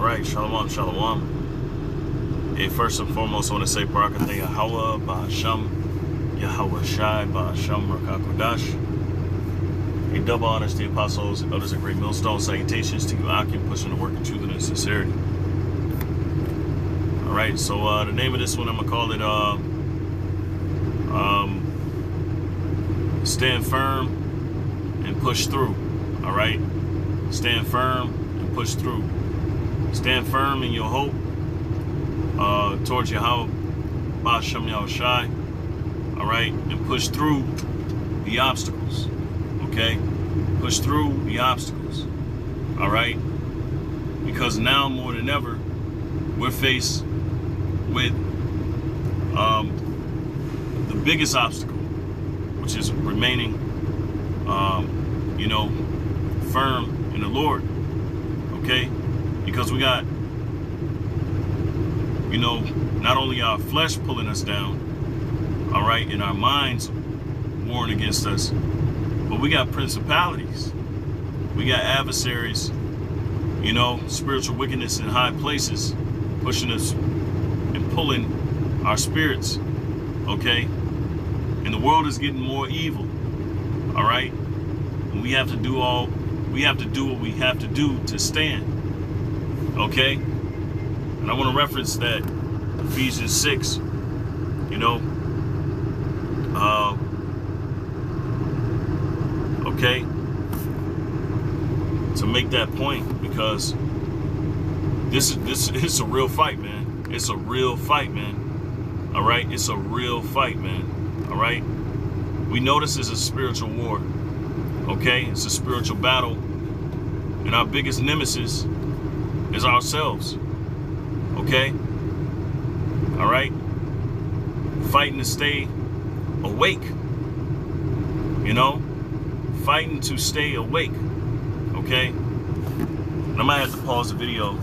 right, shalom, shalom. Hey, first and foremost, I want to say Barakatah Yahweh, Ba'asham, Yahweh Shai, Ba'asham, Rakakodash. A double honors to the apostles, elders of Great Millstone. Salutations to you, Akim, pushing the work of truth and sincerity. All right, so the name of this one, I'm going to call it Stand Firm and Push Through. All right, stand firm and push through. Stand firm in your hope towards Yahweh, Ba'asham Yahweh Shai, all right, and push through the obstacles, okay? Push through the obstacles, all right? Because now more than ever, we're faced with the biggest obstacle, which is remaining, firm in the Lord, okay? Because we got, not only our flesh pulling us down, all right, and our minds warring against us, but we got principalities, we got adversaries, spiritual wickedness in high places, pushing us and pulling our spirits, okay? And the world is getting more evil, all right? And we have to do what we have to do to stand, okay? And I want to reference that Ephesians 6, okay, to make that point, because this is a real fight, man. It's a real fight, man. All right, it's a real fight, man. All right, we know this is a spiritual war. Okay, it's a spiritual battle, and our biggest nemesis is ourselves. Okay, all right, fighting to stay awake, fighting to stay awake. Okay, and I might have to pause the video,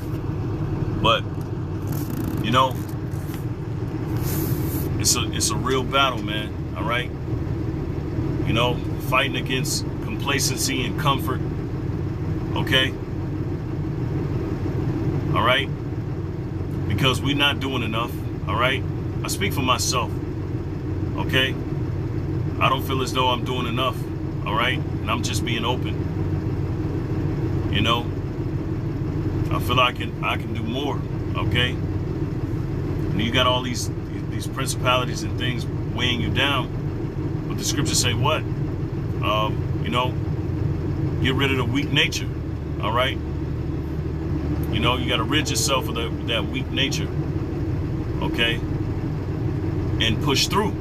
but it's a real battle, man. All right, fighting against complacency and comfort, okay? All right? Because we're not doing enough, all right? I speak for myself, okay? I don't feel as though I'm doing enough, all right? And I'm just being open, I feel I can do more, okay? And you got all these principalities and things weighing you down, but the scriptures say what? Get rid of the weak nature, all right? You got to rid yourself of that weak nature, okay? And push through,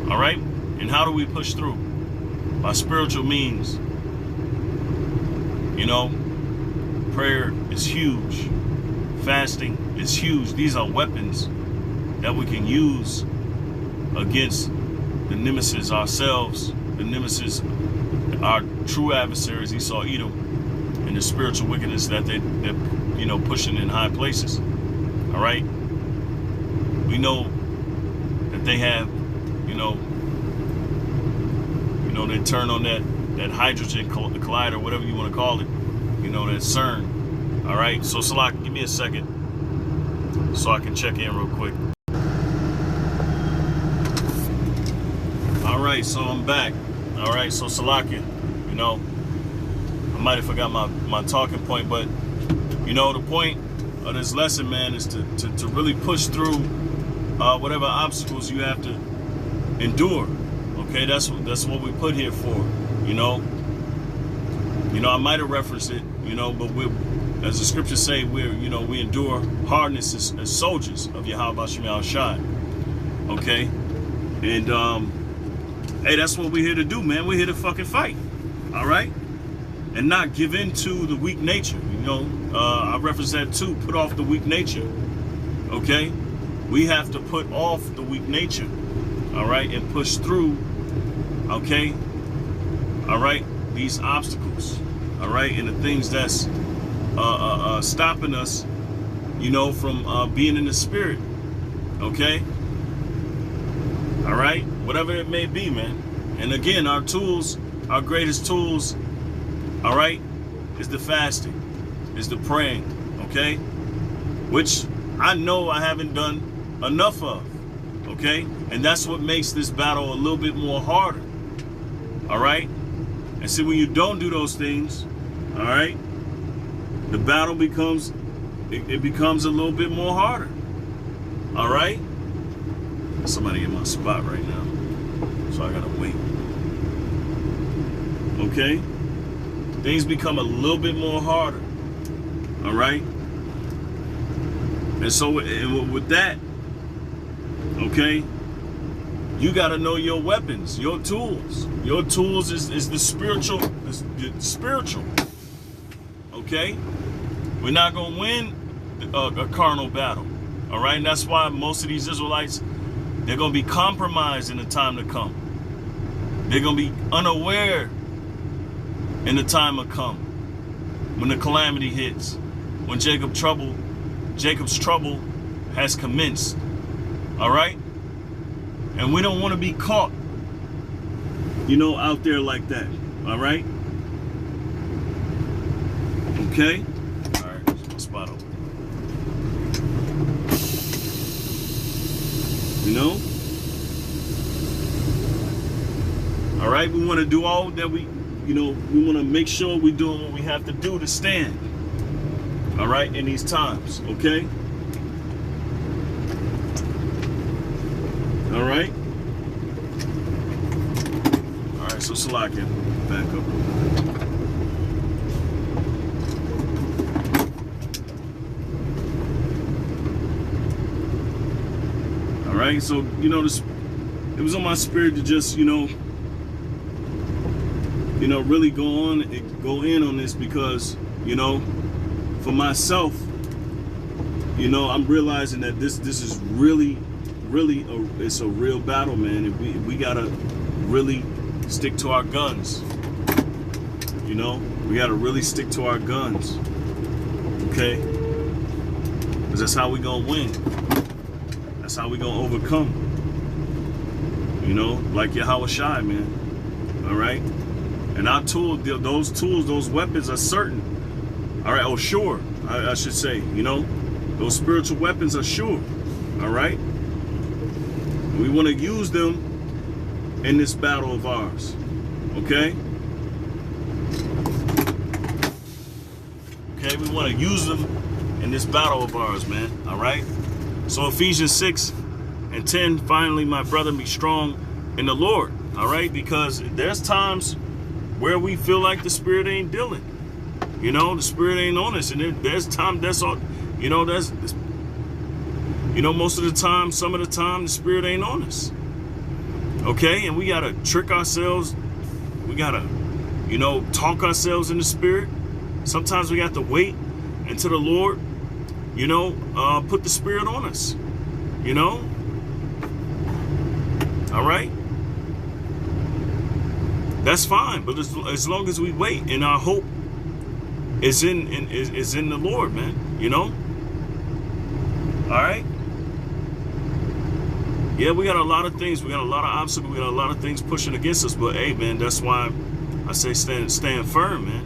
all right? And how do we push through? By spiritual means. Prayer is huge. Fasting is huge. These are weapons that we can use against the nemesis ourselves, the nemesis, our true adversaries, Esau, Edom, and the spiritual wickedness that they're pushing in high places. All right, we know that they have, they turn on that hydrogen collider, whatever you want to call it, that CERN. All right, so Salak, give me a second so I can check in real quick. All right, so I'm back. All right, so Salakia, I might have forgot my talking point, but the point of this lesson, man, is to really push through whatever obstacles you have to endure. Okay, that's what we put here for. I might have referenced it, but as the scriptures say, we endure hardness as soldiers of Yahweh Ba'asham Yahweh Shai. Okay, and hey, that's what we're here to do, man. We're here to fucking fight, all right? And not give in to the weak nature, I reference that too, put off the weak nature, okay? We have to put off the weak nature, all right? And push through, okay? All right? These obstacles, all right? And the things that's stopping us, from being in the spirit, okay? All right, whatever it may be, man. And again, our greatest tools, all right, is the fasting, is the praying, okay? Which I know I haven't done enough of, okay? And that's what makes this battle a little bit more harder, all right? And see, when you don't do those things, all right, the battle becomes, it becomes a little bit more harder, all right? Somebody in my spot right now, so I gotta wait. Okay? Things become a little bit more harder, all right? And so with that, okay, you got to know your weapons, your tools. Your tools is the spiritual, okay? We're not going to win a carnal battle, all right? And that's why most of these Israelites, they're going to be compromised in the time to come. They're going to be unaware in the time to come, when the calamity hits, when Jacob's trouble has commenced, all right? And we don't want to be caught, out there like that, all right? Okay? All right, there's my spot open. All right, we want to do all that we want to make sure we're doing what we have to do to stand, all right, in these times, okay? All right? All right, so Salakia, back up. All right, so, it was on my spirit to just, really go in on this because, for myself, I'm realizing that this is really it's a real battle, man, and we gotta really stick to our guns. We gotta really stick to our guns, okay? Because that's how we gonna win. That's how we gonna overcome. Like Yahweh Shai, man. All right. And our tools, those weapons are certain. All right. Oh, sure. I should say. Those spiritual weapons are sure. All right. We want to use them in this battle of ours. Okay? Okay, we want to use them in this battle of ours, man. All right? So Ephesians 6:10, finally, my brother, be strong in the Lord. All right? Because there's times where we feel like the Spirit ain't dealing. The Spirit ain't on us. And there's time that's all, most of the time, some of the time, the Spirit ain't on us. Okay? And we got to trick ourselves. We got to, talk ourselves in the Spirit. Sometimes we got to wait until the Lord, put the Spirit on us. All right? That's fine. But as long as we wait and our hope is in the Lord, man. All right? Yeah, we got a lot of things. We got a lot of obstacles. We got a lot of things pushing against us. But hey, man, that's why I say stand firm, man.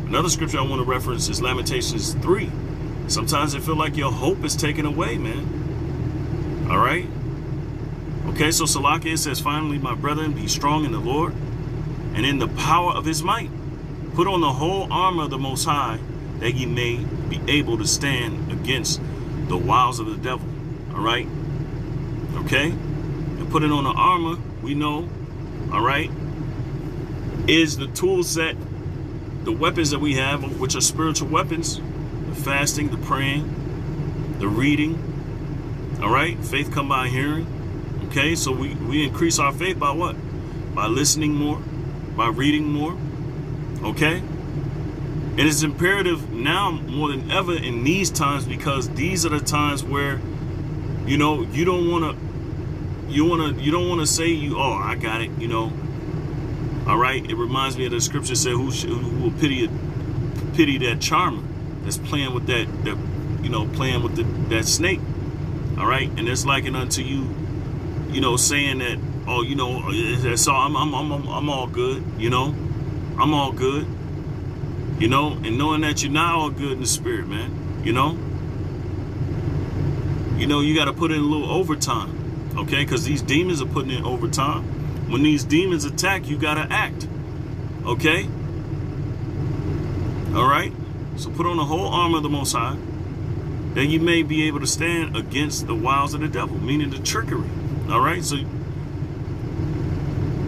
Another scripture I want to reference is Lamentations 3. Sometimes it feel like your hope is taken away, man. All right? Okay, so Salakia says, finally, my brethren, be strong in the Lord and in the power of his might. Put on the whole armor of the Most High, that ye may be able to stand against the wiles of the devil. All right? Okay? And putting on the armor, we know, all right, is the tool set, the weapons that we have, which are spiritual weapons, the fasting, the praying, the reading, all right? Faith come by hearing, okay? So we increase our faith by what? By listening more, by reading more, okay? And it's imperative now more than ever in these times, because these are the times where, you don't want to say I got it, All right, it reminds me of the scripture said, who will pity that charmer that's playing with that that snake. All right, and it's likened unto you, saying that, that's all, I'm all good, I'm all good, and knowing that you're not all good in the spirit, man. You know, you got to put in a little overtime, okay? Because these demons are putting in overtime. When these demons attack, you got to act, okay? All right? So put on the whole armor of the Most High, that you may be able to stand against the wiles of the devil, meaning the trickery, all right? So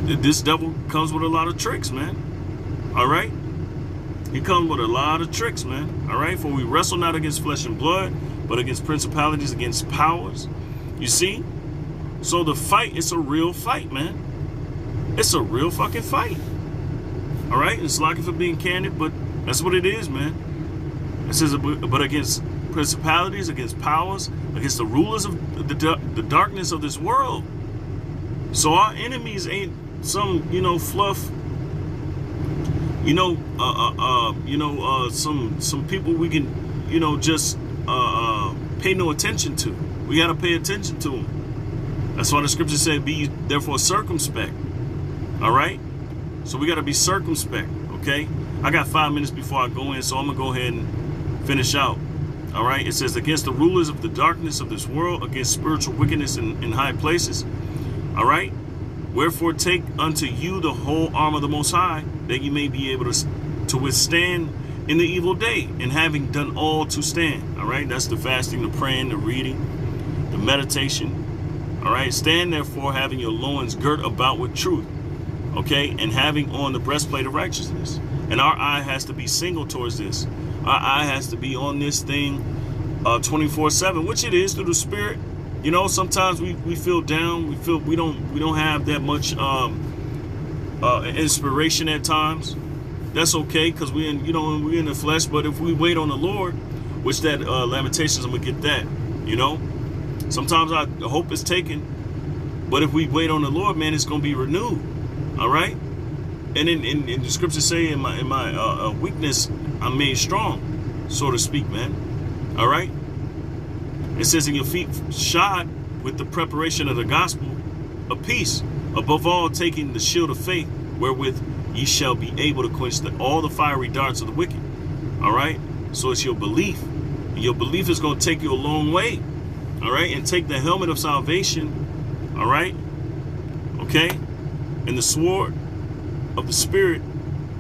this devil comes with a lot of tricks, man, all right? He comes with a lot of tricks, man, all right? For we wrestle not against flesh and blood, but against principalities, against powers. You see? So the fight is a real fight, man. It's a real fucking fight. All right? It's like for being candid, but that's what it is, man. It says, but against principalities, against powers, against the rulers of the darkness of this world. So our enemies ain't some, fluff, some people we can, just pay no attention to. We got to pay attention to them. That's why the scripture said, be therefore circumspect. All right? So we got to be circumspect, okay? I got 5 minutes before I go in, so I'm going to go ahead and finish out. All right? It says, against the rulers of the darkness of this world, against spiritual wickedness in high places. All right? Wherefore take unto you the whole arm of the Most High, that you may be able to withstand in the evil day, and having done all to stand. All right? That's the fasting, the praying, the reading, the meditation. All right? Stand therefore, having your loins girt about with truth. Okay? And having on the breastplate of righteousness. And our eye has to be single towards this. Our eye has to be on this thing 24/7, which it is through the Spirit. Sometimes we feel down. We feel we don't have that much inspiration at times. That's okay, because we're in the flesh. But if we wait on the Lord, which that Lamentations, I'm gonna get that. Sometimes our hope is taken, but if we wait on the Lord, man, it's gonna be renewed. All right. And in the scriptures say, in my weakness, I'm made strong, so to speak, man. All right. It says, in your feet shod with the preparation of the gospel of peace, above all taking the shield of faith, wherewith ye shall be able to quench all the fiery darts of the wicked. All right. So it's your belief. And your belief is going to take you a long way. All right. And take the helmet of salvation. All right. Okay. And the sword of the Spirit,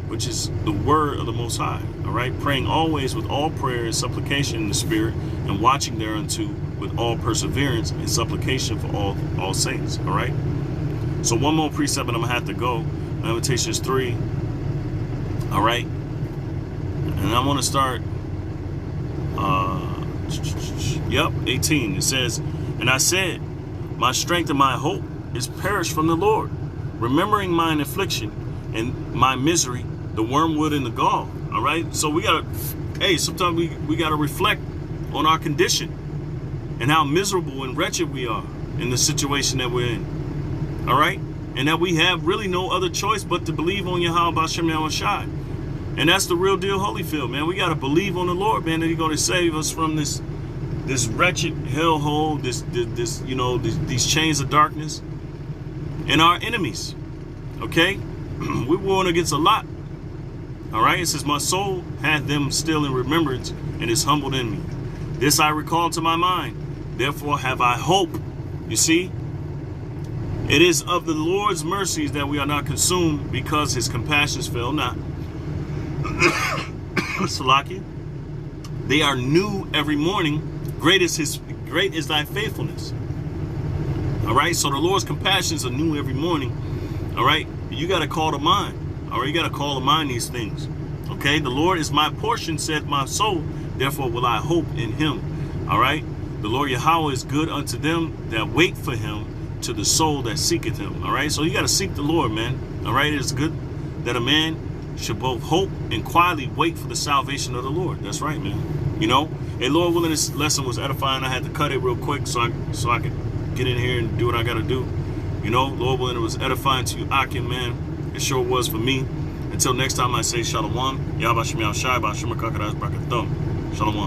which is the word of the Most High. All right. Praying always with all prayer and supplication in the Spirit, and watching thereunto with all perseverance and supplication for all saints. All right. So one more precept and I'm gonna have to go. Lamentations 3. All right. And I want to start 18. It says, and I said, my strength and my hope is perished from the Lord, remembering mine affliction and my misery, the wormwood and the gall. All right. So we gotta, sometimes we gotta reflect on our condition and how miserable and wretched we are in the situation that we're in. All right. And that we have really no other choice but to believe on Yahweh B'Shem Yahushai. And that's the real deal, Holyfield, man. We got to believe on the Lord, man, that He's going to save us from this wretched hellhole, these chains of darkness and our enemies. Okay? We're warring against a lot. All right? It says, my soul hath them still in remembrance and is humbled in me. This I recall to my mind. Therefore have I hope. You see? It is of the Lord's mercies that we are not consumed, because His compassions fail not. Salaki. They are new every morning. Great is thy faithfulness. All right. So the Lord's compassions are new every morning. All right. You got to call to mind. All right. You got to call to mind these things. Okay. The Lord is my portion, saith my soul. Therefore will I hope in Him. All right. The Lord Yahweh is good unto them that wait for Him, to the soul that seeketh Him. All right. So you got to seek the Lord, man. All right. It's good that a man should both hope and quietly wait for the salvation of the Lord. That's right, man. Hey, Lord willing, this lesson was edifying. I had to cut it real quick so I could get in here and do what I got to do. Lord willing, it was edifying to you, Akim, man. It sure was for me. Until next time, I say Shalom. Yahweh Shem Yahushai, B'Shem Kakadash Brakathum. Shalom.